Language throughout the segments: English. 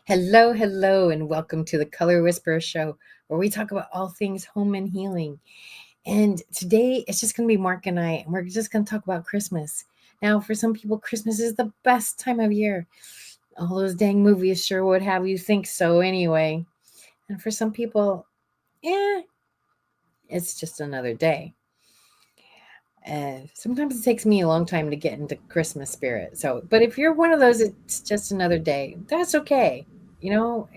Hello, hello, and welcome to the Color Whisperer Show, where we talk about all things home and healing. And today it's just going to be Mark and I, and we're just going to talk about Christmas. Now, for some people, Christmas is the best time of year. All those dang movies sure would have you think so anyway. And for some people, yeah, it's just another day. Sometimes it takes me a long time to get into Christmas spirit. So, but if you're one of those, it's just another day. That's okay. You don't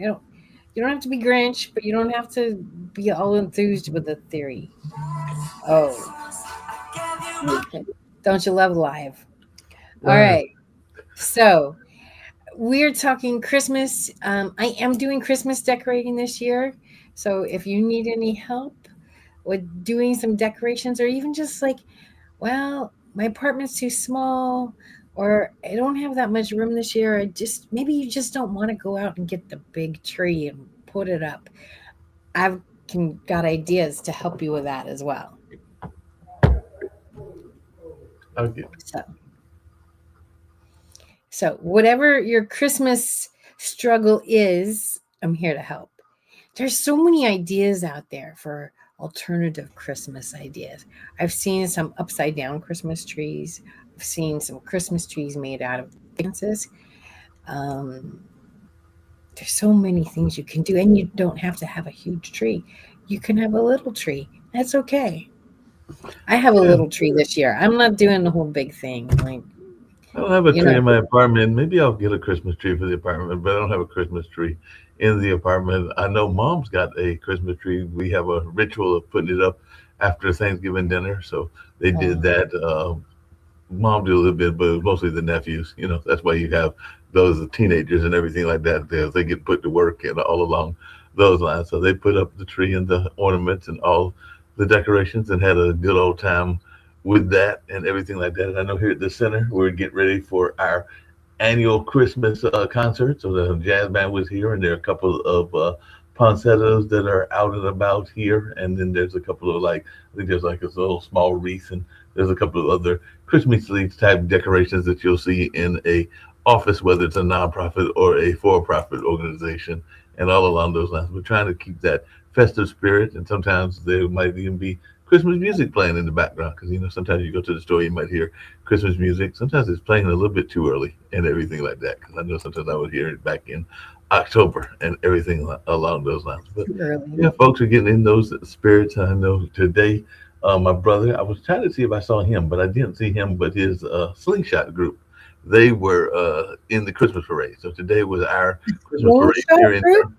have to be Grinch, but you don't have to be all enthused with the theory. Oh, don't you love live? All Right. right. So we're talking Christmas. I am doing Christmas decorating this year. So if you need any help with doing some decorations, or even just like, well, my apartment's too small, or I don't have that much room this year. Maybe you just don't want to go out and get the big tree and put it up. I've got ideas to help you with that as well. Okay. So, so whatever your Christmas struggle is, I'm here to help. There's so many ideas out there for alternative Christmas ideas. I've seen some upside down Christmas trees. I've seen some Christmas trees made out of dances. Um, there's so many things you can do, and you don't have to have a huge tree. You can have a little tree. That's okay. I have a Yeah. little tree this year. I'm not doing the whole big thing. Like, I don't have a you tree know, in my apartment. Maybe I'll get a Christmas tree for the apartment, but I don't have a Christmas tree in the apartment. I know mom's got a Christmas tree. We have a ritual of putting it up after Thanksgiving dinner. So they did uh, that. Mom did a little bit, but it was mostly the nephews. That's why you have those teenagers and everything like that. They get put to work and all along those lines. So they put up the tree and the ornaments and all the decorations and had a good old time with that and everything like that. And I know here at the center, we're getting ready for our annual Christmas concert. So the jazz band was here, and there are a couple of poinsettias that are out and about here. And then there's a couple of I think there's like a little small wreath, and there's a couple of other Christmas leaf type decorations that you'll see in a office, whether it's a nonprofit or a for-profit organization, and all along those lines. We're trying to keep that festive spirit, and sometimes there might even be Christmas music playing in the background because sometimes you go to the store, you might hear Christmas music. Sometimes it's playing a little bit too early and everything like that. Because I know sometimes I would hear it back in October and everything along those lines. But too early. yeah, folks are getting in those spirits. I know today, my brother, I was trying to see if I saw him, but I didn't see him. But his slingshot group, they were in the Christmas parade. So today was our Christmas parade here Slingshot in group? town.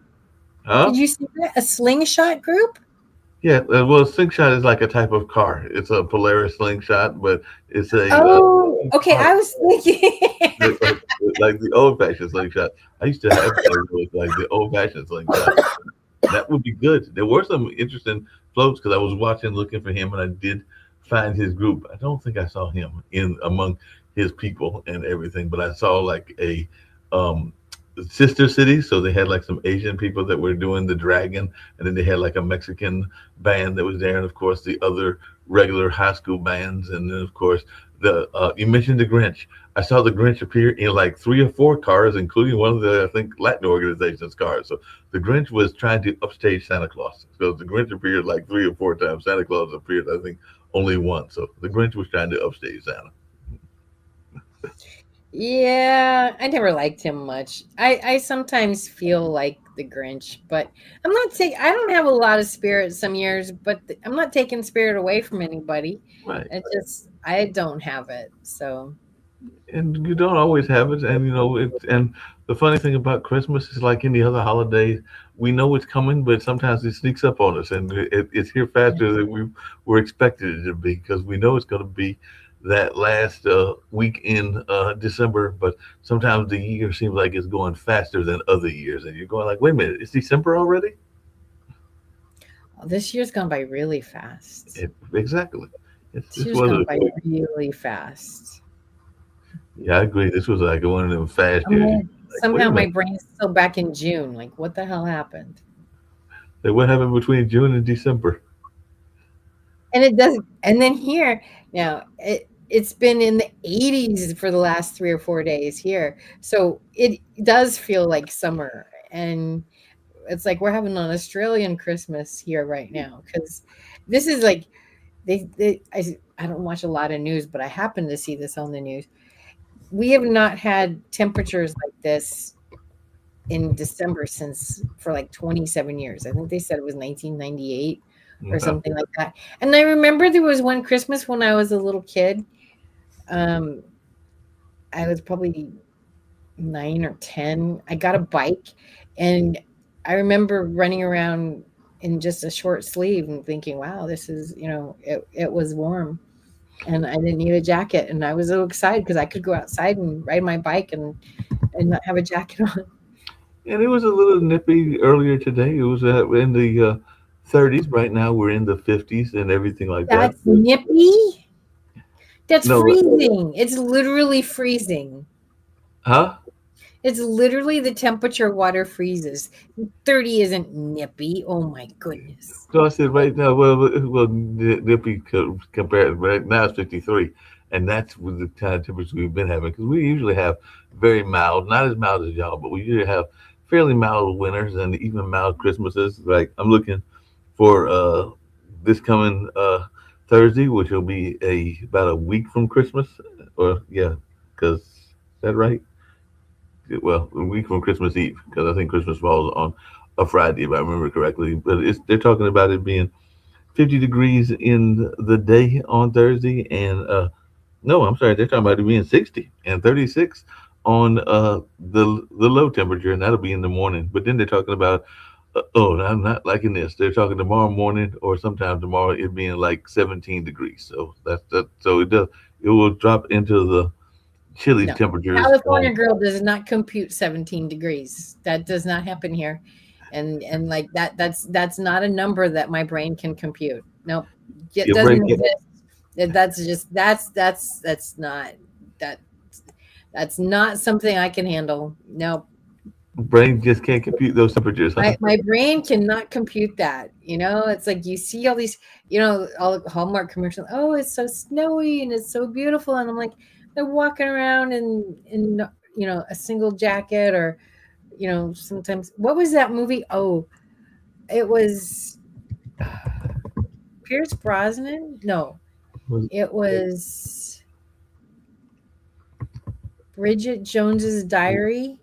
Huh? Did you see that? A slingshot group? Yeah, well, slingshot is like a type of car. It's a Polaris slingshot, but it's a Oh, okay. car. I was thinking. Like, like the old fashioned slingshot. I used to have one of those, like the old fashioned slingshot. That would be good. There were some interesting floats because I was watching, looking for him, and I did find his group. I don't think I saw him in among his people and everything, but I saw like a um, sister city. So they had like some Asian people that were doing the dragon, and then they had like a Mexican band that was there, and of course the other regular high school bands, and then of course the you mentioned the Grinch. I saw the Grinch appear in like three or four cars, including one of the I think Latin organization's cars. So the Grinch was trying to upstage Santa Claus. So the Grinch appeared like three or four times. Santa Claus appeared, I think, only once. So the Grinch was trying to upstage Santa. Yeah, I never liked him much. I sometimes feel like the Grinch, but I don't have a lot of spirit some years, but I'm not taking spirit away from anybody. Right. I don't have it. So, And you don't always have it. And, and the funny thing about Christmas is like any other holiday, we know it's coming, but sometimes it sneaks up on us and it's here faster than we were expected it to be because we know it's going to be that last week in December, but sometimes the year seems like it's going faster than other years. And you're going like, wait a minute, it's December already? this year's gone by really fast. Exactly. This This year's was gone a by quick. really fast. Yeah, I agree. This was like one of them fast I'm years. You're like, like, wait somehow a my minute. brain's still back in June. Like, what the hell happened? Like, what happened between June and December? And it does, and then here now it's been in the 80s for the last 3 or 4 days here. So it does feel like summer. and it's like we're having an Australian Christmas here right now because this is like I don't watch a lot of news, but I happen to see this on the news. We have not had temperatures like this in December since for like 27 years. I think they said it was 1998 or Yeah. something like that. And I remember there was one Christmas when I was a little kid. Um, I was probably 9 or 10. I got a bike, and I remember running around in just a short sleeve and thinking, "Wow, this is it was warm." And I didn't need a jacket, and I was so excited because I could go outside and ride my bike and not have a jacket on. And it was a little nippy earlier today. It was in the 30s. Right now, we're in the 50s and everything like that. That's nippy. That's No, freezing. It's literally freezing. huh? It's literally the temperature water freezes. 30 isn't nippy. Oh my goodness. So I said right now, well, nippy compared right now it's 53, and that's with the kind of temperatures we've been having because we usually have very mild, not as mild as y'all, but we usually have fairly mild winters and even mild Christmases. Like I'm looking for this coming Thursday, which will be a about a week from Christmas, or yeah, because is that right? Well, a week from Christmas Eve, because I think Christmas falls on a Friday, if I remember correctly. But they're talking about it being 50 degrees in the day on Thursday, and no, I'm sorry, they're talking about it being 60 and 36 on the low temperature, and that'll be in the morning. But then they're talking about oh, I'm not liking this. They're talking tomorrow morning or sometime tomorrow it being like 17 degrees. So that's that. So it will drop into the chilly No. temperatures on. California girl does not compute 17 degrees. That does not happen here. And like that's not a number that my brain can compute. Nope. It Your doesn't brain can exist. That's just that's not that that's not something I can handle. Nope. brain just can't compute those temperatures, huh? My brain cannot compute that. It's like you see all these, all the Hallmark commercials. Oh, it's so snowy and it's so beautiful, and I'm like, they're walking around in a single jacket or sometimes. What was that movie? Oh, it was Pierce Brosnan. No, it was Bridget Jones's Diary.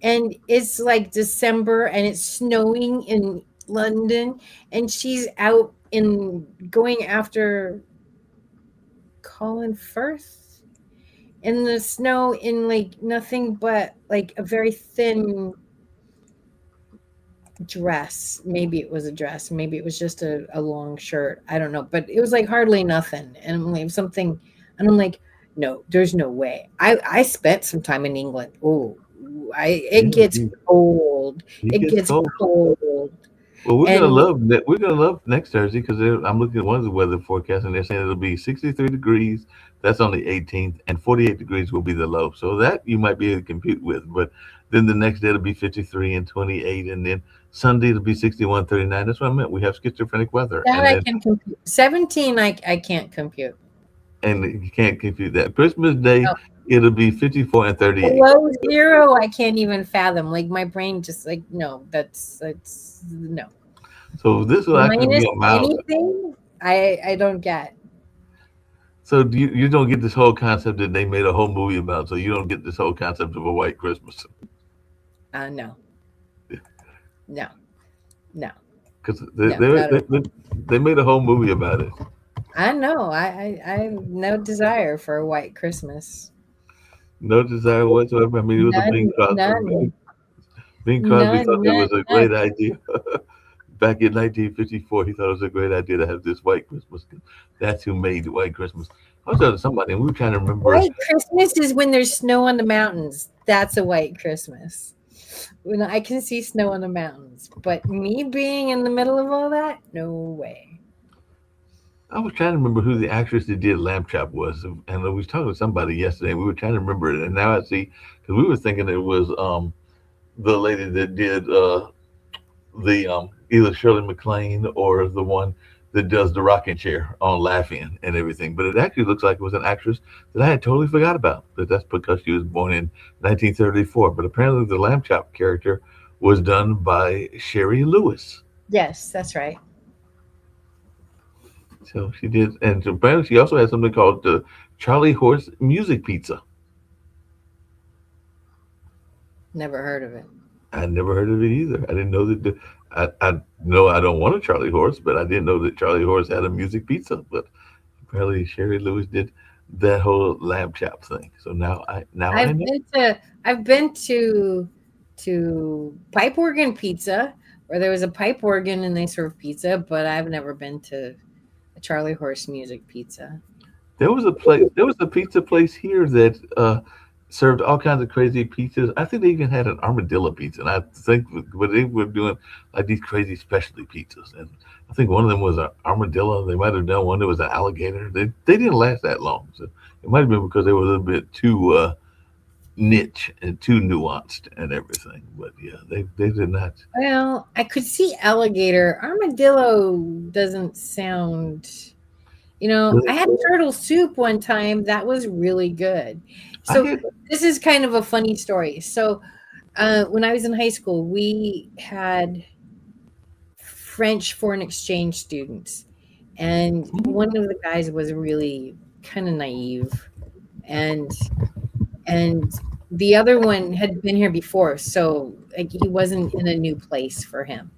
And it's like December and it's snowing in London and she's out in going after Colin Firth in the snow in like nothing but like a very thin dress. Maybe it was a dress, maybe it was just a long shirt. I don't know, but it was like hardly nothing. And I'm like something, and I'm like, no, there's no way. I spent some time in England. Oh, it Yeah, gets cold. it It gets gets cold. cold. Well, And we're gonna love next Thursday because I'm looking at one of the weather forecasts and they're saying it'll be 63 degrees. That's on the 18th, and 48 degrees will be the low. So that you might be able to compute with. But then the next day it'll be 53 and 28, and then Sunday it'll be 61, 39. That's what I meant. We have schizophrenic weather, that I can compute. 17 I can't compute. and you can't compute that. Christmas Day No. it'll be 54 and 38. Below zero, I can't even fathom. Like my brain just like no, that's no. So this will actually be Minus a mild. anything, I don't get. So you don't get this whole concept that they made a whole movie about. So you don't get this whole concept of a white Christmas No, no, no, because no, not at all. they made a whole movie about it. I know. I have no desire for a white Christmas. No desire whatsoever. I mean, it was a Bing None, Crosby. none, Bing Crosby none, thought it none, was a none. great idea back in 1954. He thought it was a great idea to have this white Christmas. That's who made the white Christmas. I was talking to somebody, and we were trying to remember. White Christmas is when there's snow on the mountains. That's a white Christmas. When I can see snow on the mountains. But me being in the middle of all that, no way. I was trying to remember who the actress that did Lamb Chop was, and I was talking to somebody yesterday. And we were trying to remember it, and now I see because we were thinking it was the lady that did the either Shirley MacLaine or the one that does the rocking chair on Laughing and everything. But it actually looks like it was an actress that I had totally forgot about. But that's because she was born in 1934. But apparently, the Lamb Chop character was done by Sherry Lewis. Yes, that's right. So she did, and apparently she also had something called the Charlie Horse Music Pizza. Never heard of it. I never heard of it either. I didn't know that. I know I don't want a Charlie Horse, but I didn't know that Charlie Horse had a music pizza. But apparently Sherry Lewis did that whole lamb chop thing. So now I I've know. been to I've been to Pipe Organ Pizza, where there was a pipe organ and they serve pizza, but I've never been to a Charlie Horse Music Pizza. There was a pizza place here that served all kinds of crazy pizzas. I think they even had an armadillo pizza, and I think but they were doing like these crazy specialty pizzas. And I think one of them was an armadillo. They might have done one that was an alligator. They didn't last that long, so it might have been because they were a little bit too niche and too nuanced and everything. But yeah, they did not. Well, I could see alligator. Armadillo doesn't sound. I had turtle soup one time. That was really good. I So had this is kind of a funny story. So when I was in high school, we had French foreign exchange students, and one of the guys was really kind of naive, and and the other one had been here before, so like he wasn't in a new place for him.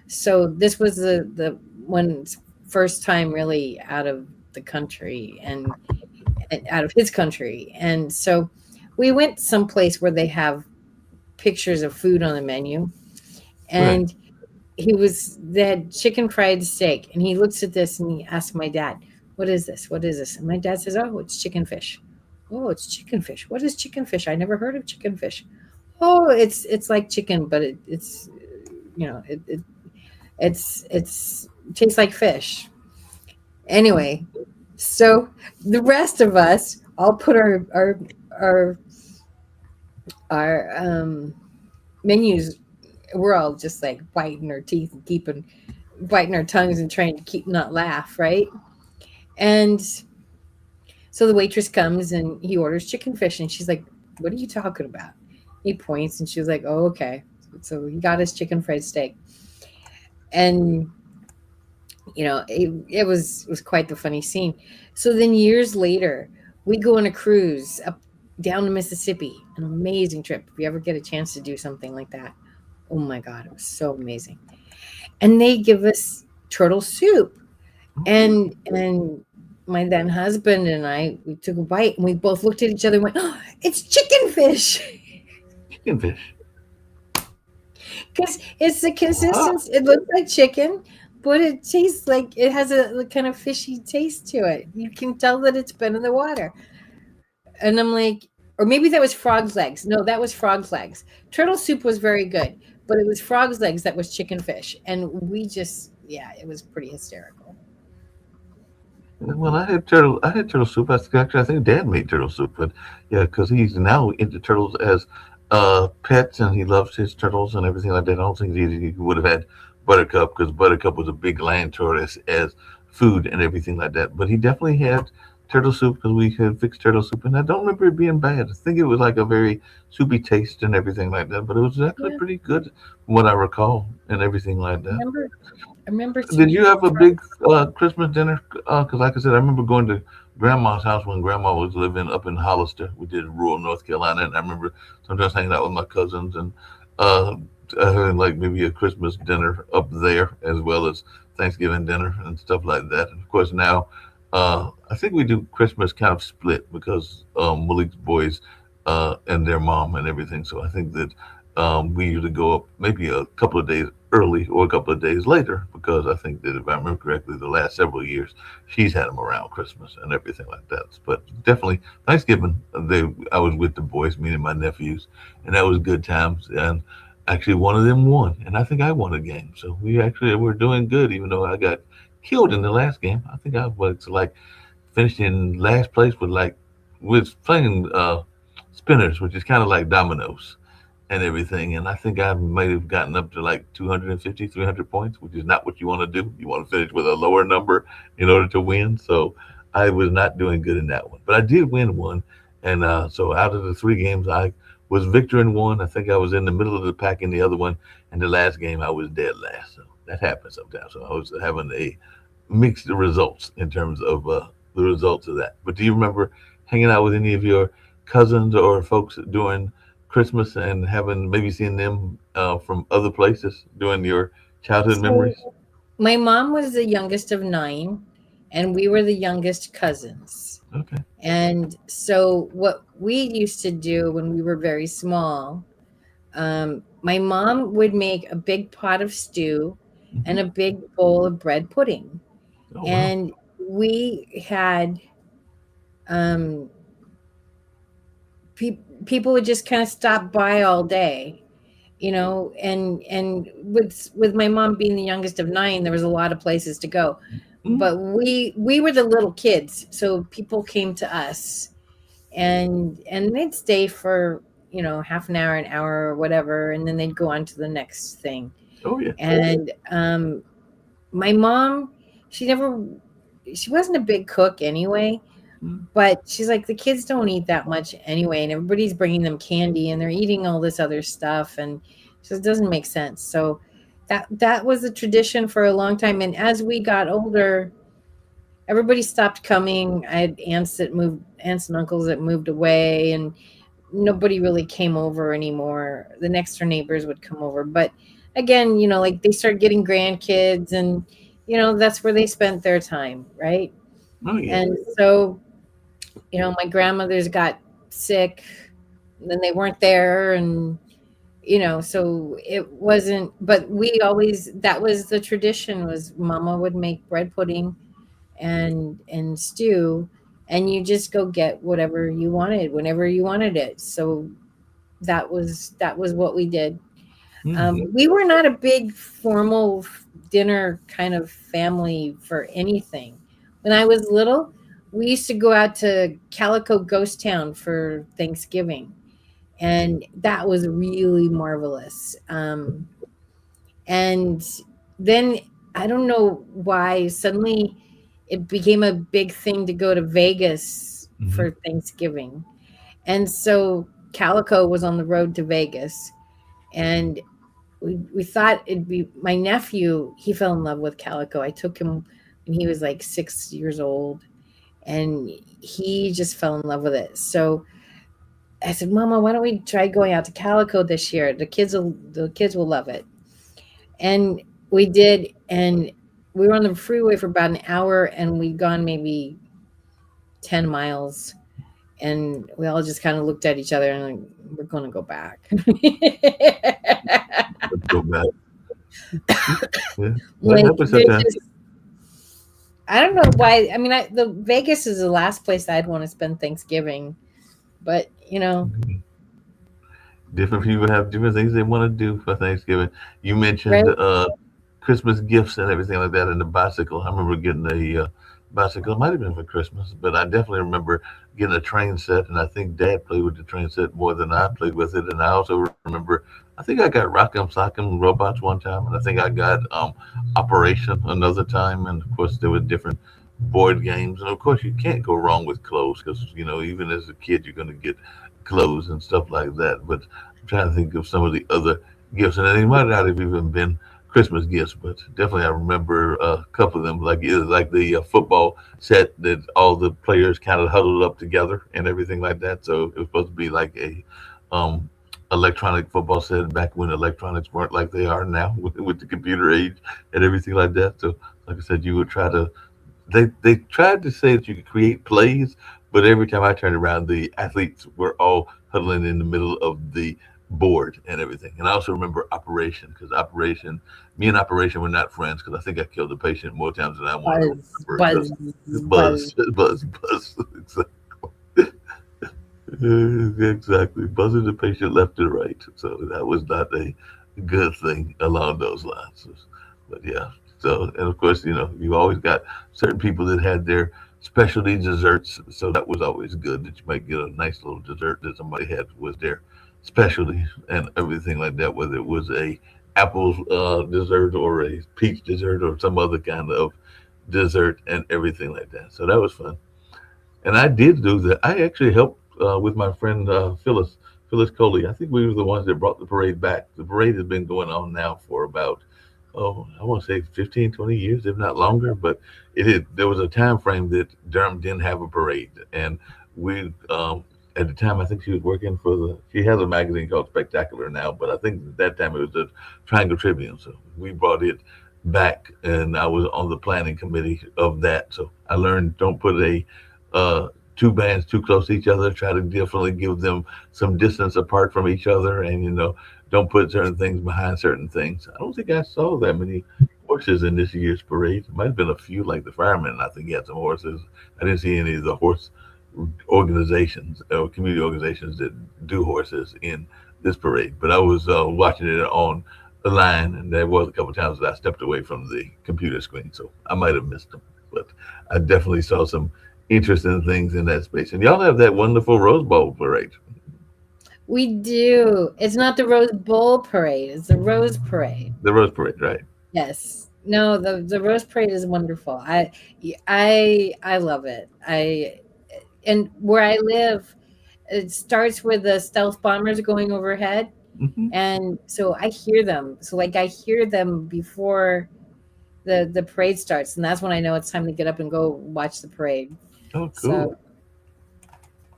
So this was the one's first time really out of the country and out of his country. And so we went someplace where they have pictures of food on the menu. right. And they had chicken fried steak. And he looks at this and he asks my dad, "What is this? What is this?" And my dad says, "Oh, it's chicken fish." "Oh, it's chicken fish. What is chicken fish? I never heard of chicken fish." "Oh, it's like chicken, but it's you know, it tastes like fish." Anyway, so the rest of us all put our our menus. We're all just like biting our teeth and keeping biting our tongues and trying to keep not laugh, right? And so the waitress comes and he orders chicken fish, and she's like, "What are you talking about?" He points, and she's like, "Oh, okay." So he got his chicken fried steak, and it was quite the funny scene. So then years later, we go on a cruise up down to Mississippi, an amazing trip. If you ever get a chance to do something like that, oh my God, it was so amazing. And they give us turtle soup, and my then husband and I, we took a bite and we both looked at each other and went, "Oh, it's chicken fish." Chicken fish. Because it's the Ah, consistency. It looks like chicken, but it tastes like it has a kind of fishy taste to it. You can tell that it's been in the water. And I'm like, or maybe that was frog's legs. No, that was frog's legs. Turtle soup was very good, but it was frog's legs that was chicken fish. And we just, yeah, it was pretty hysterical. well, I had turtle soup. I think Dad made turtle soup, but yeah, because he's now into turtles as pets, and he loves his turtles and everything like that. I don't think he would have had Buttercup because Buttercup was a big land tortoise as food and everything like that. But he definitely had turtle soup because we had fixed turtle soup, and I don't remember it being bad. I think it was like a very soupy taste and everything like that, but it was actually Yeah, pretty good from what I recall and everything like I that. remember, I remember Did seeing you have a frog. big Christmas dinner? Because, like I said, I remember going to Grandma's house when Grandma was living up in Hollister. We did rural North Carolina, and I remember sometimes hanging out with my cousins and uh, having like maybe a Christmas dinner up there as well as Thanksgiving dinner and stuff like that. And of course, now I think we do Christmas kind of split because Malik's boys and their mom and everything. So I think that we usually go up maybe a couple of days early or a couple of days later because I think that if I remember correctly, the last several years she's had them around Christmas and everything like that. But definitely Thanksgiving, I was with the boys, me and my nephews, and that was good times. And actually, one of them won, and I think I won a game. So we actually were doing good, even though I got killed in the last game. I think I was like finished in last place with like was playing spinners, which is kind of like dominoes and everything. And I think I might have gotten up to like 250, 300 points, which is not what you want to do. You want to finish with a lower number in order to win. So I was not doing good in that one, but I did win one. And so out of the three games, I was victor in one. I think I was in the middle of the pack in the other one, and the last game I was dead last. So that happens sometimes. So I was having a mixed results in terms of the results of that. But do you remember hanging out with any of your cousins or folks during Christmas and having maybe seen them from other places during your childhood So memories? my mom was the youngest of nine, and we were the youngest cousins. Okay. And so, what we used to do when we were very small, my mom would make a big pot of stew Hmm. and a big bowl of bread pudding. Oh wow. And we had um, people would just kind of stop by all day, and with my mom being the youngest of nine, there was a lot of places to go, Mm. but we were the little kids, so people came to us, and they'd stay for half an hour or whatever, and then they'd go on to the next thing. Oh yeah. And my mom, she never she wasn't a big cook anyway, Mm. but she's like, the kids don't eat that much anyway, and everybody's bringing them candy and they're eating all this other stuff, and so it doesn't make sense. So that was a tradition for a long time. And as we got older, everybody stopped coming. I had aunts and uncles that moved away, and nobody really came over anymore. The next door neighbors would come over, but again, like they started getting grandkids, and that's where they spent their time, right? Oh yeah. And so my grandmothers got sick, then they weren't there, and so it wasn't, but we always, that was the tradition, was mama would make bread pudding and stew, and you just go get whatever you wanted whenever you wanted it. So that was what we did. Mm. We were not a big formal dinner kind of family for anything. When I was little, we used to go out to Calico Ghost Town for Thanksgiving, and that was really marvelous. And then I don't know why suddenly it became a big thing to go to Vegas Hmm. for Thanksgiving. And so Calico was on the road to Vegas, and we thought it'd be my nephew. He fell in love with Calico. I took him when he was like 6 years old, and he just fell in love with it. So I said, Mama, why don't we try going out to Calico this year? The kids will love it. And we did, and we were on the freeway for about an hour, and we'd gone maybe 10 miles, and we all just kind of looked at each other and like, we're going to go back. Let's go back. Yeah. That Like, happens there's sometimes. just, I don't know why. I mean, the Vegas is the last place I'd want to spend Thanksgiving, but Mhm. Different people have different things they want to do for Thanksgiving. You mentioned right? Christmas gifts and everything like that, and the bicycle. I remember getting a bicycle. It might have been for Christmas, but I definitely remember getting a train set, and I think Dad played with the train set more than I played with it. And I also remember, I think I got Rock'em Sock'em Robots one time, and I think I got Operation another time, and of course there were different board games, and of course you can't go wrong with clothes because even as a kid you're going to get clothes and stuff like that. But I'm trying to think of some of the other gifts, and they might not have even been Christmas gifts, but definitely I remember a couple of them. Like it was like the football set that all the players kind of huddled up together and everything like that. So it was supposed to be like a um, electronic football set back when electronics weren't like they are now with the computer age and everything like that. So like I said, you would try to they tried to say that you could create plays, but every time I turned around, the athletes were all huddling in the middle of the board and everything. And I also remember Operation because me and Operation were not friends because I think I killed the patient more times than I wanted to Buzz, remember. buzz, buzz. Buzz, buzz, buzz. Exactly. Buzzing the patient left and right. So that was not a good thing along those lines. But yeah. So, and of course, you always got certain people that had their specialty desserts. So that was always good that you might get a nice little dessert that somebody had was their specialty and everything like that, whether it was a apple dessert or a peach dessert or some other kind of dessert and everything like that. So that was fun. And I did do that. I actually helped with my friend Phyllis Coley. I think we were the ones that brought the parade back. The parade has been going on now for about, oh, I want to say 15, 20 years, if not longer. But there was a time frame that Durham didn't have a parade, and we at the time I think she was working for she has a magazine called Spectacular now, but I think at that time it was the Triangle Tribune. So we brought it back, and I was on the planning committee of that. So I learned, don't put a two bands too close to each other. Try to definitely give them some distance apart from each other, and don't put certain things behind certain things. I don't think I saw that many horses in this year's parade. It might have been a few, like the firemen. I think he had some horses. I didn't see any of the horse organizations or community organizations that do horses in this parade. But I was watching it on the line, and there was a couple of times that I stepped away from the computer screen, so I might have missed them. But I definitely saw some interesting things in that space. And y'all have that wonderful Rose Bowl parade. We do. It's not the Rose Bowl parade, it's the Rose Parade. The Rose Parade, right? Yes. No, the Rose Parade is wonderful. I love it. I and where I live, it starts with the stealth bombers going overhead, Hmm. and so I hear them. So like I hear them before the parade starts, and that's when I know it's time to get up and go watch the parade. Oh, cool. So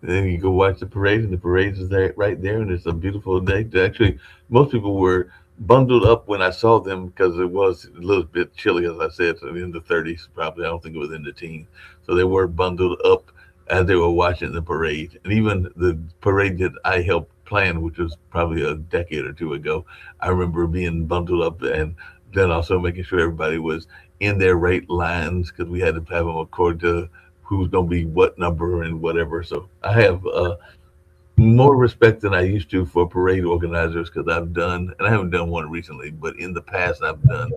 And then you go watch the parade, and the parade is there right there, and it's a beautiful day. Actually, most people were bundled up when I saw them because it was a little bit chilly, as I said, so in the 30s, probably. I don't think it was in the teens. So they were bundled up as they were watching the parade. And even the parade that I helped plan, which was probably a decade or two ago, I remember being bundled up and then also making sure everybody was in their right lines because we had to have them according to who's going to be what number and whatever. So I have more respect than I used to for parade organizers because I've done, and I haven't done one recently, but in the past I've done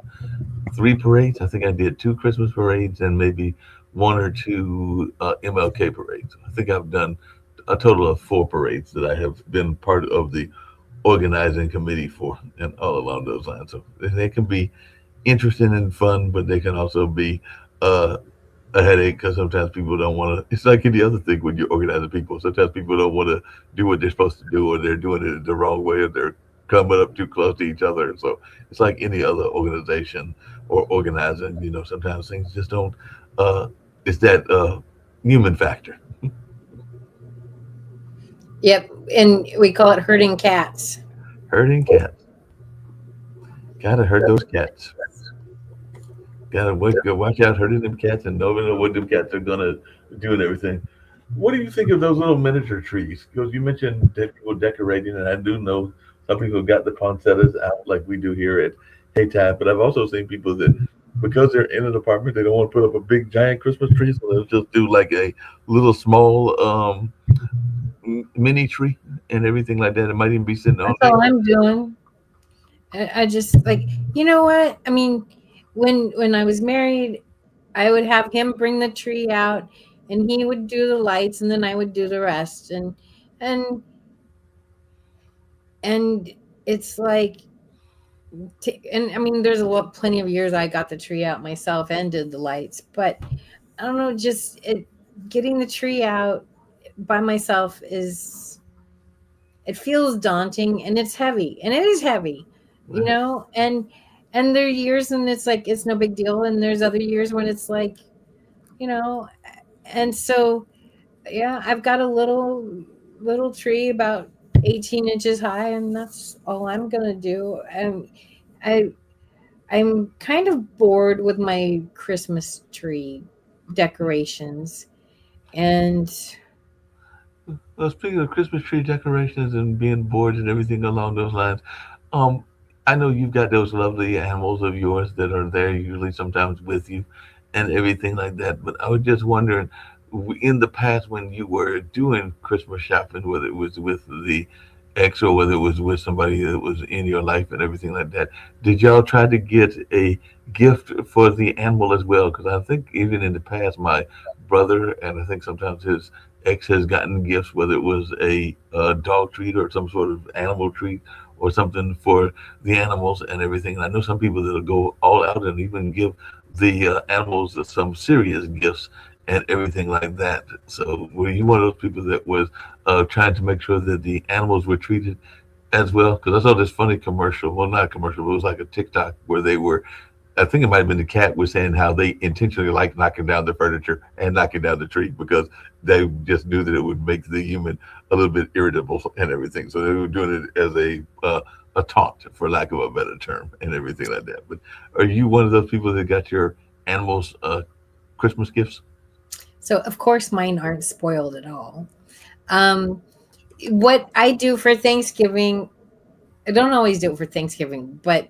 three parades. I think I did two Christmas parades and maybe one or two MLK parades. I think I've done a total of four parades that I have been part of the organizing committee for, and all along those lines. So they can be interesting and fun, but they can also be uh, a headache because sometimes people don't want to. It's like any other thing when you're organizing people. Sometimes people don't want to do what they're supposed to do, or they're doing it the wrong way, or they're coming up too close to each other. So it's like any other organization or organizing. Sometimes things just don't. Uh, it's that human factor. yep, and we call it herding cats. Herding cats. Gotta herd those cats. Gotta watch out herding them cats and knowing what them cats are gonna do and everything. What do you think of those little miniature trees? Because you mentioned people decorating, and I do know some people got the poinsettias out like we do here at Haytide. But I've also seen people that because they're in an apartment, they don't want to put up a big giant Christmas tree, so they'll just do like a little small mini tree and everything like that. It might even be sitting on That's there. all I'm doing. I just like, you know what? I mean, when I was married, I would have him bring the tree out, and he would do the lights, and then I would do the rest. And and it's like, and I mean, there's a lot, plenty of years I got the tree out myself and did the lights, but I don't know, just getting the tree out by myself is, it feels daunting, and it's heavy, and it is heavy, Right. and there are years when it's like it's no big deal, and there's other years when it's like, you know and so yeah, I've got a little tree about 18 inches high, and that's all I'm gonna do. And I I'm kind of bored with my Christmas tree decorations, and Well, speaking of Christmas tree decorations and being bored and everything along those lines, um, I know you've got those lovely animals of yours that are there usually sometimes with you and everything like that. But I was just wondering, in the past when you were doing Christmas shopping, whether it was with the ex or whether it was with somebody that was in your life and everything like that, did y'all try to get a gift for the animal as well? Because I think even in the past, my brother and I think sometimes his ex has gotten gifts, whether it was a dog treat or some sort of animal treat or something for the animals and everything. And I know some people that'll go all out and even give the animals some serious gifts and everything like that. So were you one of those people that was trying to make sure that the animals were treated as well? Because I saw this funny commercial. Well, not a commercial, but it was like a TikTok where they were. I think it might have been the cat was saying how they intentionally like knocking down the furniture and knocking down the tree because they just knew that it would make the human a little bit irritable and everything. So they were doing it as a taunt, for lack of a better term, and everything like that. But are you one of those people that got your animals Christmas gifts? So of course mine aren't spoiled at all. Um, what I do for Thanksgiving, I don't always do it for Thanksgiving, but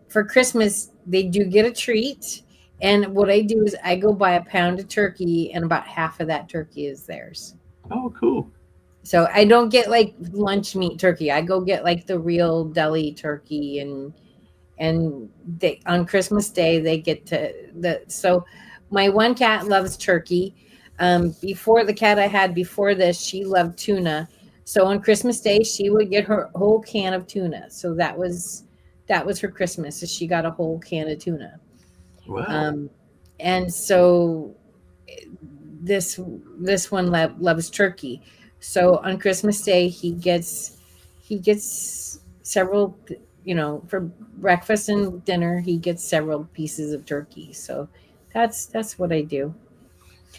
for Christmas they do get a treat. And what I do is I go buy a pound of turkey, and about half of that turkey is theirs. Oh, cool. So I don't get like lunch meat turkey. I go get like the real deli turkey, and they on Christmas Day they get to the so my one cat loves turkey. Before the cat I had before this, she loved tuna. So on Christmas Day she would get her whole can of tuna. So that was her Christmas. Is she got a whole can of tuna. Wow. Um, and so this this one loves turkey. So on Christmas Day he gets several, for breakfast and dinner he gets several pieces of turkey. So that's what I do.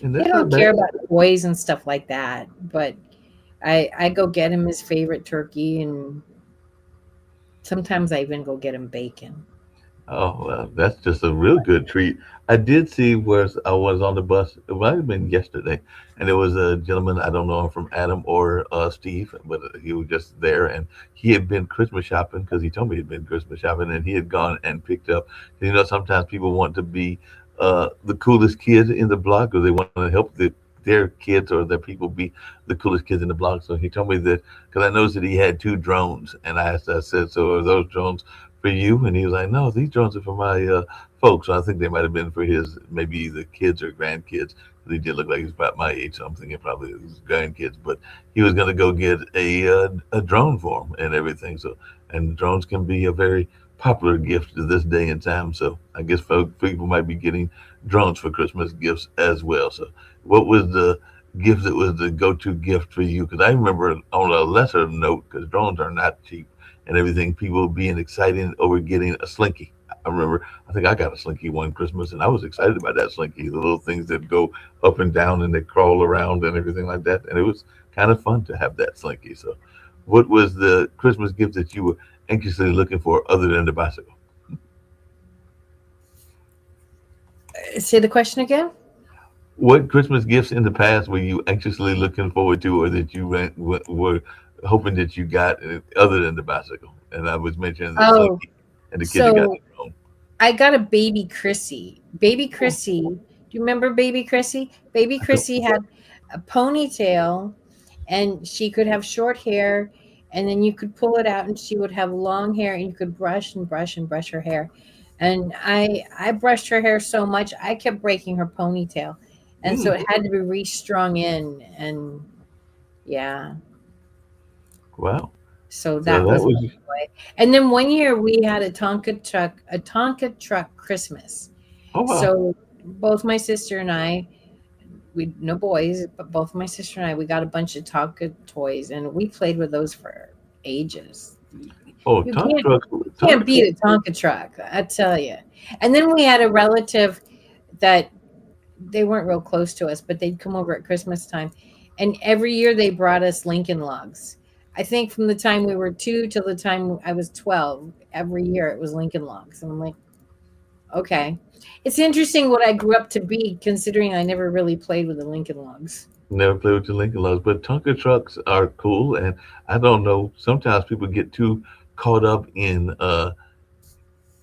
And I that's not don't bad. care about toys and stuff like that, but I go get him his favorite turkey, and sometimes I even go get him bacon. Oh, well, that's just a real good treat. I did see where I was on the bus. It might have been yesterday, and there was a gentleman. I don't know him from Adam or Steve, but he was just there, and he had been Christmas shopping because he told me he'd been Christmas shopping, and he had gone and picked up. Sometimes people want to be the coolest kid in the block, or they want to help their kids or their people be the coolest kids in the block. So he told me that because I noticed that he had two drones, and I said, "So are those drones for you?" And he was like, "No, these drones are for my folks." So I think they might have been for his maybe either kids or grandkids. He did look like he's about my age, so I'm thinking probably his grandkids. But he was going to go get a drone for him and everything. So and drones can be a very popular gift to this day and time. So I guess people might be getting drones for Christmas gifts as well. So what was the gift that was the go-to gift for you? Because I remember on a lesser note, because drones are not cheap and everything, people being excited over getting a slinky. I remember, I think I got a slinky one Christmas, and I was excited about that slinky. The little things that go up and down and they crawl around and everything like that, and it was kind of fun to have that slinky. So, what was the Christmas gift that you were anxiously looking for other than the bicycle? Say the question again. What Christmas gifts in the past were you anxiously looking forward to, or that you were hoping that you got other than the bicycle? And I was mentioning the Oh, slinky and the kid that got so the drone. I got a baby Chrissy. Baby Oh, Chrissy. Do you remember baby Chrissy? Baby I don't. Chrissy had a ponytail, and she could have short hair, and then you could pull it out and she would have long hair, and you could brush and brush and brush her hair. And I brushed her hair so much I kept breaking her ponytail. And so Mm, it had to be restrung in, and yeah. wow. So So that that was was. my boy. And then one year we had a Tonka truck Christmas. Oh wow. So both my sister and I, we no boys, but both my sister and I, we got a bunch of Tonka toys, and we played with those for ages. Oh, You Tonka can't trucks. can't Tonka beat trucks. a Tonka truck, I tell you. And then we had a relative that they weren't real close to us, but they'd come over at Christmas time, and every year they brought us Lincoln Logs. I think from the time we were 2 till the time I was 12, every year it was Lincoln Logs, and I'm like, okay. It's interesting what I grew up to be, considering I never really played with the Lincoln Logs. Never played with the Lincoln Logs, but Tonka trucks are cool. And I don't know. Sometimes people get too caught up in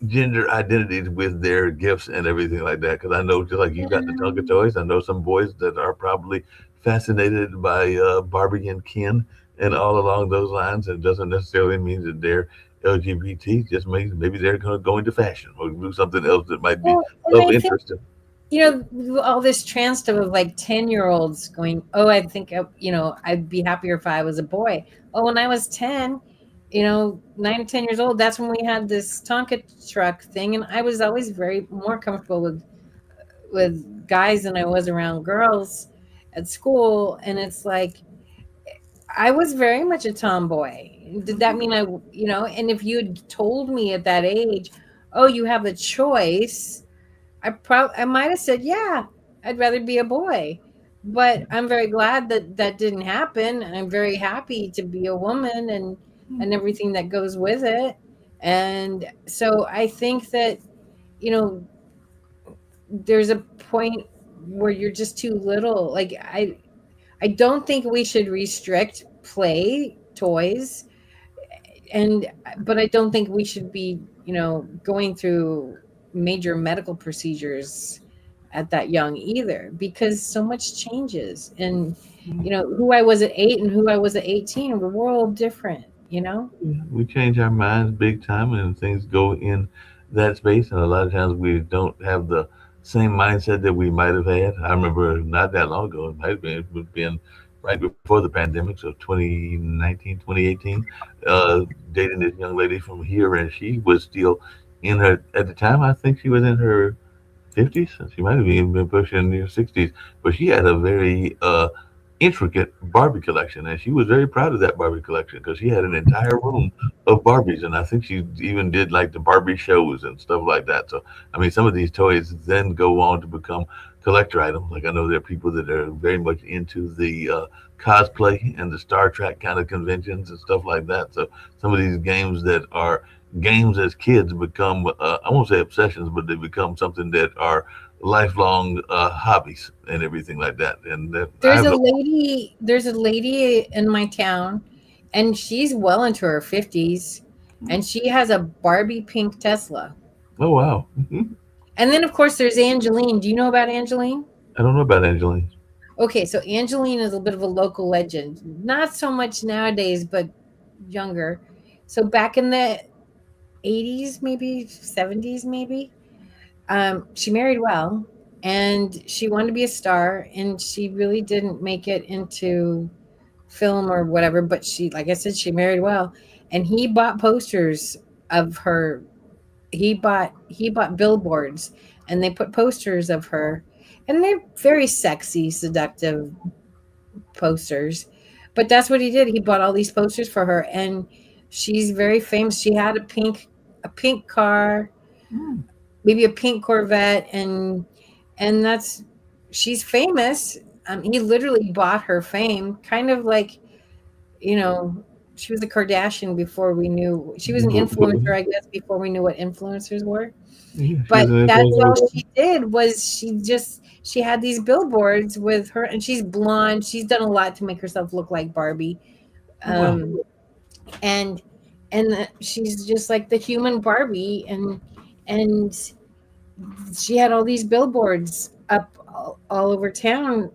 gender identities with their gifts and everything like that. Because I know, just like you got the Tonka toys, I know some boys that are probably fascinated by Barbie and Ken and all along those lines. It doesn't necessarily mean that they're LGBT. Just maybe they're going to go into fashion or do something else that might be Well, and of I think, interest. all this trans stuff of like 10-year-olds going, oh, I think, I'd be happier if I was a boy. Oh, when I was 10, 9 or 10 years old, that's when we had this Tonka truck thing. And I was always very more comfortable with with guys than I was around girls at school, and it's like I was very much a tomboy. Did that mean and if you had told me at that age, "Oh, you have a choice," I might have said, "Yeah, I'd rather be a boy." But I'm very glad that that didn't happen. I'm very happy to be a woman and everything that goes with it. And so I think that, you know, there's a point where you're just too little. Like I don't think we should restrict play toys, and but I don't think we should be, going through major medical procedures at that young either, because so much changes. And who I was at 8 and who I was at 18, we're all different, you know. We change our minds big time, and things go in that space. And a lot of times we don't have the same mindset that we might have had. I remember not that long ago, it might have been, it would have been right before the pandemic, so 2019, 2018, dating this young lady from here, and she was still in her, at the time, I think she was in her 50s. She might have even been pushing near 60s, but she had a very intricate Barbie collection, and she was very proud of that Barbie collection because she had an entire room of Barbies, and I think she even did like the Barbie shows and stuff like that. So, I mean, some of these toys then go on to become collector items. Like I know there are people that are very much into the cosplay and the Star Trek kind of conventions and stuff like that. So, some of these games that are games as kids become I won't say obsessions, but they become something that are lifelong hobbies and everything like that. And that I have no. There's a lady in my town, and she's well into her 50s, and she has a Barbie pink Tesla. Oh wow. And then of course there's Angeline. Do you know about Angeline? I don't know about Angeline. Okay, so Angeline is a bit of a local legend. Not so much nowadays, but younger. So back in the 80s, maybe 70s, maybe, she married well, and she wanted to be a star, and she really didn't make it into film or whatever. But she, like I said, she married well, and he bought posters of her. He bought billboards, and they put posters of her, and they're very sexy, seductive posters. But that's what he did. He bought all these posters for her, and she's very famous. She had a pink car, maybe a pink Corvette, and that's she's famous. He literally bought her fame, kind of like, you know, she was a Kardashian before we knew she was an influencer, I guess, before we knew what influencers were. Yeah, she was But an that's all influencer. she did was she had these billboards with her, and she's blonde. She's done a lot to make herself look like Barbie. Oh, wow. Um, and she's just like the human Barbie, and she had all these billboards up all over town,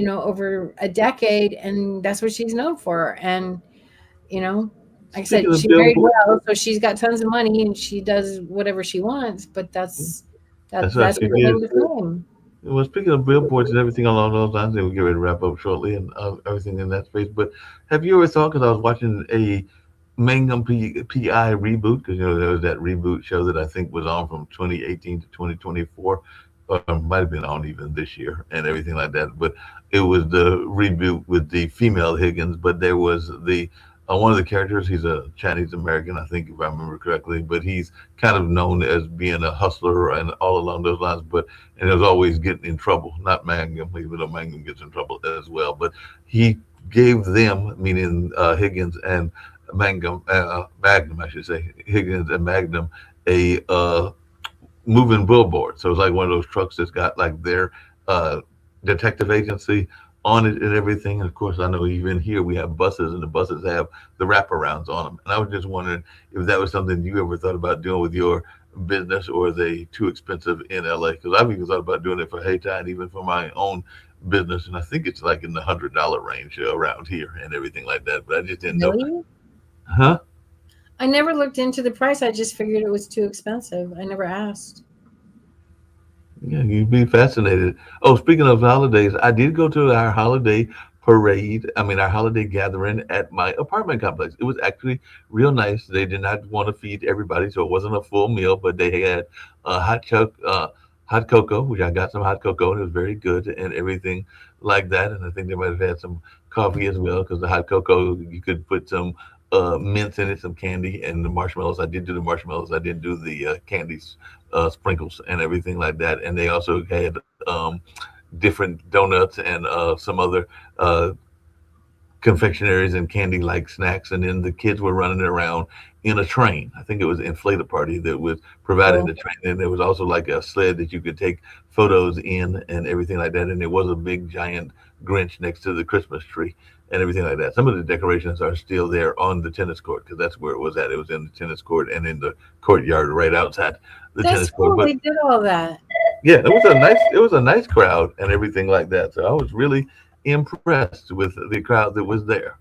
over a decade, and that's what she's known for. And you know, like I Speaking said, of she married billboards, well, so she's got tons of money and she does whatever she wants. But that's what that's she her did. claim to fame. Well, speaking of billboards and everything along those lines, and we get ready to wrap up shortly and everything in that space. But have you ever thought? Because I was watching a Mangum PI reboot, because there was that reboot show that I think was on from 2018 to 2024, or might have been on even this year and everything like that. But it was the reboot with the female Higgins, but there was the one of the characters. He's a Chinese American, I think, if I remember correctly. But he's kind of known as being a hustler and all along those lines. But and was always getting in trouble. Not Mangum, even though Mangum gets in trouble as well. But he gave them, meaning Higgins and Magnum, I should say, Higgins and Magnum, a moving billboard. So it's like one of those trucks that's got like their uh, detective agency on it and everything. And of course, I know even here we have buses, and the buses have the wraparounds on them. And I was just wondering if that was something you ever thought about doing with your business, or are they too expensive in LA? Because I've even thought about doing it for Hayti and even for my own business, and I think it's like in the $100 range around here and everything like that. But I just didn't know. Really? Huh? I never looked into the price. I just figured it was too expensive. I never asked. Yeah, you'd be fascinated. Oh, speaking of holidays, I did go to our holiday parade. I mean, our holiday gathering at my apartment complex. It was actually real nice. They did not want to feed everybody, so it wasn't a full meal, but they had hot hot cocoa, which I got some hot cocoa and it was very good and everything like that. And I think they might have had some coffee as well because the hot cocoa you could put some mints in it, some candy, and the marshmallows. I did do the marshmallows. I didn't do the candies, sprinkles, and everything like that. And they also had different donuts and some other uh, confectionaries and candy like snacks, and then the kids were running around in a train. I think it was Inflata Party that was providing Oh, the train, and there was also like a sled that you could take photos in and everything like that. And there was a big giant Grinch next to the Christmas tree and everything like that. Some of the decorations are still there on the tennis court because that's where it was at. It was in the tennis court and in the courtyard right outside the tennis that's court. cool. But They did all that. yeah, it was a nice crowd and everything like that. So I was really impressed with the crowd that was there.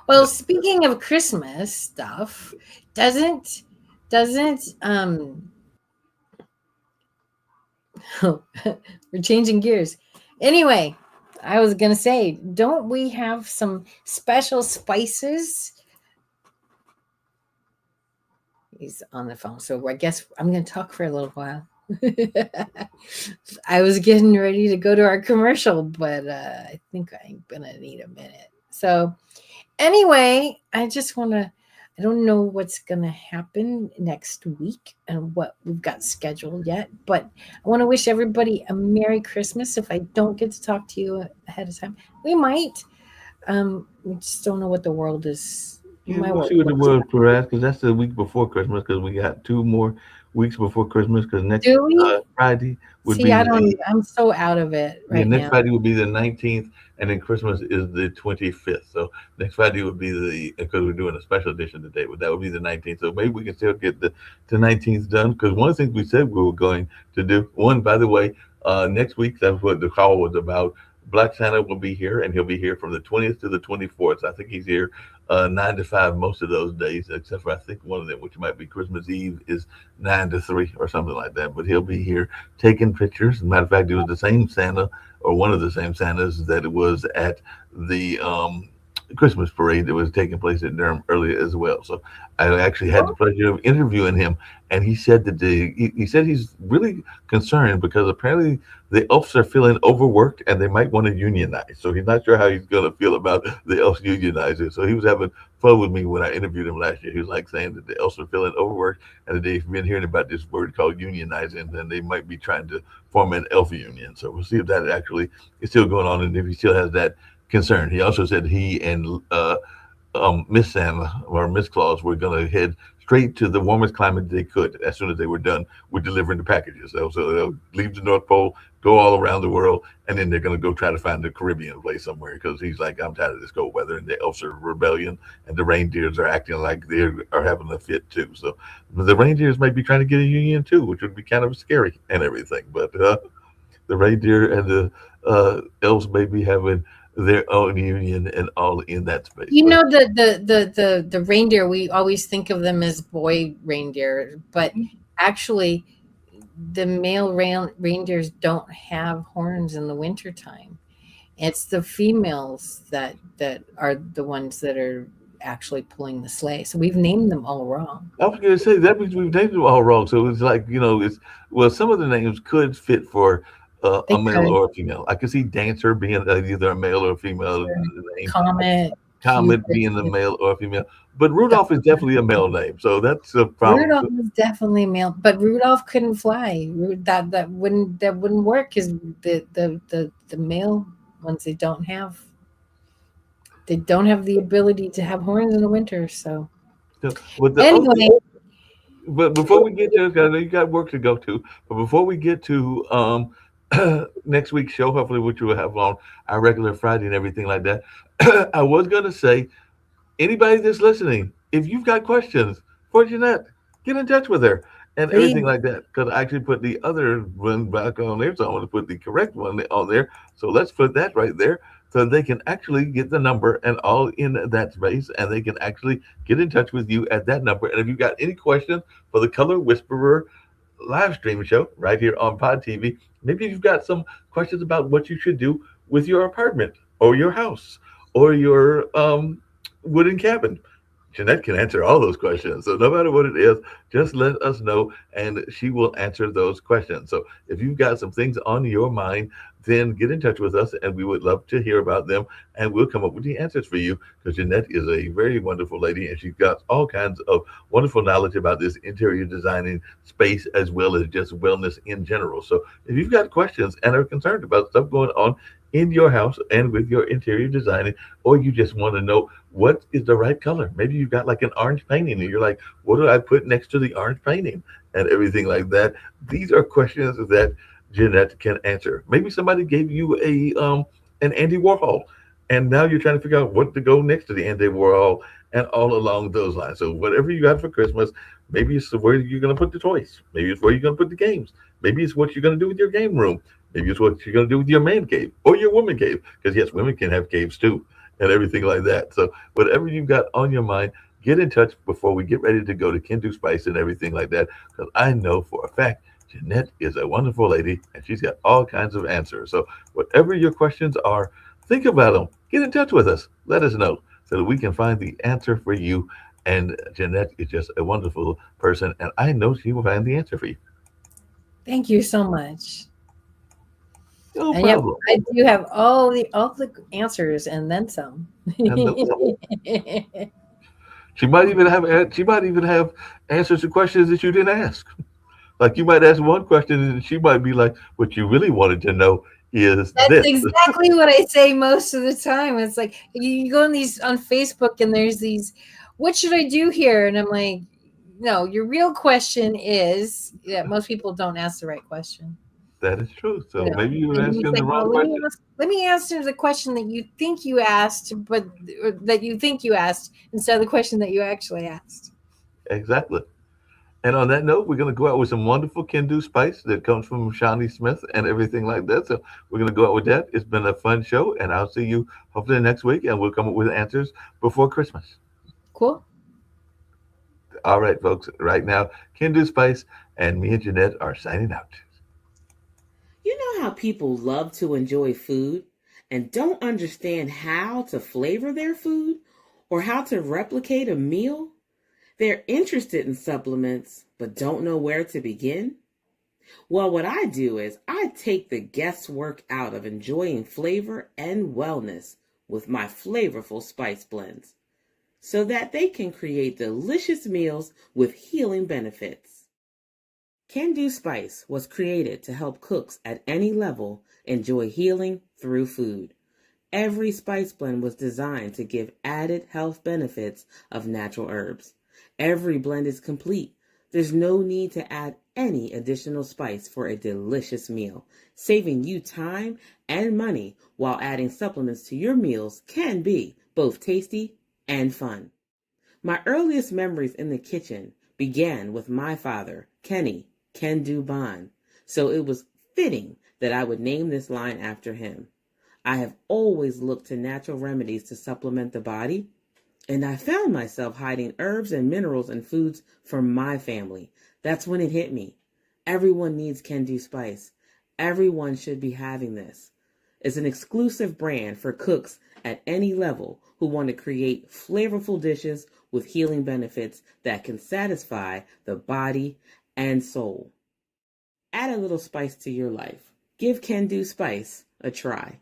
Well, speaking of Christmas stuff, doesn't doesn't we're changing gears. Anyway, I was gonna say, don't we have some special spices? He's on the phone, so I guess I'm gonna talk for a little while. I was getting ready to go to our commercial, but I think I'm gonna need a minute. So anyway, I just want to. I don't know what's going to happen next week and what we've got scheduled yet, but I want to wish everybody a Merry Christmas. If I don't get to talk to you ahead of time, we might. We just don't know what the world is. Yeah, My we'll world. see what the world throws because that's the week before Christmas because we got 2 more weeks before Christmas because next Do we? Friday would See, be I don't. the I'm so out of it yeah, right next now. Friday would be the 19th, and then Christmas is the 25th. So next Friday would be because we're doing a special edition today, but that would be the 19th. So maybe we can still get the 19th done because one of the things we said we were going to do. One, by the way, next week that's what the call was about. Black Santa will be here, and he'll be here from the 20th to the 24th. So I think he's here 9 to 5 most of those days, except for I think one of them, which might be Christmas Eve, is 9 to 3 or something like that. But he'll be here taking pictures. As a matter of fact, it was the same Santa or one of the same Santas that it was at the Christmas parade that was taking place in Durham earlier as well. So I actually had the pleasure of interviewing him, and he said that he said he's really concerned because apparently the elves are feeling overworked and they might want to unionize. So he's not sure how he's going to feel about the elves unionizing. So he was having fun with me when I interviewed him last year. He was like saying that the elves are feeling overworked and that they've been hearing about this word called unionizing, and they might be trying to form an elf union. So we'll see if that actually is still going on and if he still has that concern. He also said he and Miss Santa or Miss Claus were going to head straight to the warmest climate they could as soon as they were done with delivering the packages. So they'll leave the North Pole, go all around the world, and then they're going to go try to find a Caribbean place somewhere because he's like, I'm tired of this cold weather. And the elves are rebellion, and the reindeers are acting like they are having a fit too. So the reindeers might be trying to get a union too, which would be kind of scary and everything. But the reindeer and the elves may be having their own union and all in that space. You But know the reindeer. We always think of them as boy reindeer, but actually, the male reindeers don't have horns in the wintertime. It's the females that are the ones that are actually pulling the sleigh. So we've named them all wrong. I was going to say that means we've named them all wrong. So it's like it's well, some of the names could fit for They a male could. or a female. I could see Dancer being either a male or a female Sure. name. Comet, Comet Cupid. being a male or a female, but Rudolph is definitely a male name. So that's a problem. Rudolph is definitely male, but Rudolph couldn't fly. That wouldn't work because the male ones they don't have the ability to have horns in the winter. So So, but the other anyway, but before we get to, 'cause I know you got work to go to, but before we get to next week's show, hopefully, which we'll have on our regular Friday and everything like that, I was going to say, anybody that's listening, if you've got questions for Jeanette, get in touch with her and everything please, like that. Because I actually put the other one back on there, so I want to put the correct one on there. So let's put that right there so they can actually get the number and all in that space, and they can actually get in touch with you at that number. And if you've got any questions for the Color Whisperer live stream show right here on Pod TV, maybe you've got some questions about what you should do with your apartment or your house or your wooden cabin, Jeanette can answer all those questions. So no matter what it is, just let us know and she will answer those questions. So if you've got some things on your mind, then get in touch with us and we would love to hear about them and we'll come up with the answers for you because Jeanette is a very wonderful lady and she's got all kinds of wonderful knowledge about this interior designing space as well as just wellness in general. So if you've got questions and are concerned about stuff going on in your house and with your interior designing, or you just want to know what is the right color. Maybe you've got like an orange painting and you're like, what do I put next to the orange painting and everything like that. These are questions that Jeanette can answer. Maybe somebody gave you a an Andy Warhol and now you're trying to figure out what to go next to the Andy Warhol and all along those lines. So whatever you got for Christmas, maybe it's where you're going to put the toys. Maybe it's where you're going to put the games. Maybe it's what you're going to do with your game room. Maybe it's what you're going to do with your man cave or your woman cave. Because yes, women can have caves too and everything like that. So whatever you've got on your mind, get in touch before we get ready to go to Can Do Spice and everything like that. Because I know for a fact Jeanette is a wonderful lady and she's got all kinds of answers. So whatever your questions are, think about them. Get in touch with us. Let us know so that we can find the answer for you. And Jeanette is just a wonderful person, and I know she will find the answer for you. Thank you so much. No And yep, problem. I do have all the answers and then some. And she might even have answers to questions that you didn't ask. Like you might ask one question and she might be like, "What you really wanted to know is That's this." exactly what I say most of the time. It's like you go on these on Facebook and there's these, what should I do here? And I'm like, no, your real question is that most people don't ask the right question. That is true. You So know, maybe you were and you asking the think, wrong well, question. let me answer the question that you think you asked, but or that you think you asked instead of the question that you actually asked. Exactly. And on that note, we're going to go out with some wonderful Kendu spice that comes from Shawnee Smith and everything like that. So we're going to go out with that. It's been a fun show, and I'll see you hopefully next week, and we'll come up with answers before Christmas. Cool. All right, folks. Right now, Kendu Spice and me and Jeanette are signing out. You know how people love to enjoy food and don't understand how to flavor their food or how to replicate a meal? They're interested in supplements but don't know where to begin? Well, what I do is I take the guesswork out of enjoying flavor and wellness with my flavorful spice blends so that they can create delicious meals with healing benefits. Can Do Spice was created to help cooks at any level enjoy healing through food. Every spice blend was designed to give added health benefits of natural herbs. Every blend is complete. There's no need to add any additional spice for a delicious meal. Saving you time and money while adding supplements to your meals can be both tasty and fun. My earliest memories in the kitchen began with my father, Kenny Can Do Bond, so it was fitting that I would name this line after him. I have always looked to natural remedies to supplement the body, and I found myself hiding herbs and minerals in foods for my family. That's when it hit me. Everyone needs Can Do Spice. Everyone should be having this. It's an exclusive brand for cooks at any level who want to create flavorful dishes with healing benefits that can satisfy the body and soul. Add a little spice to your life. Give Can Do Spice a try.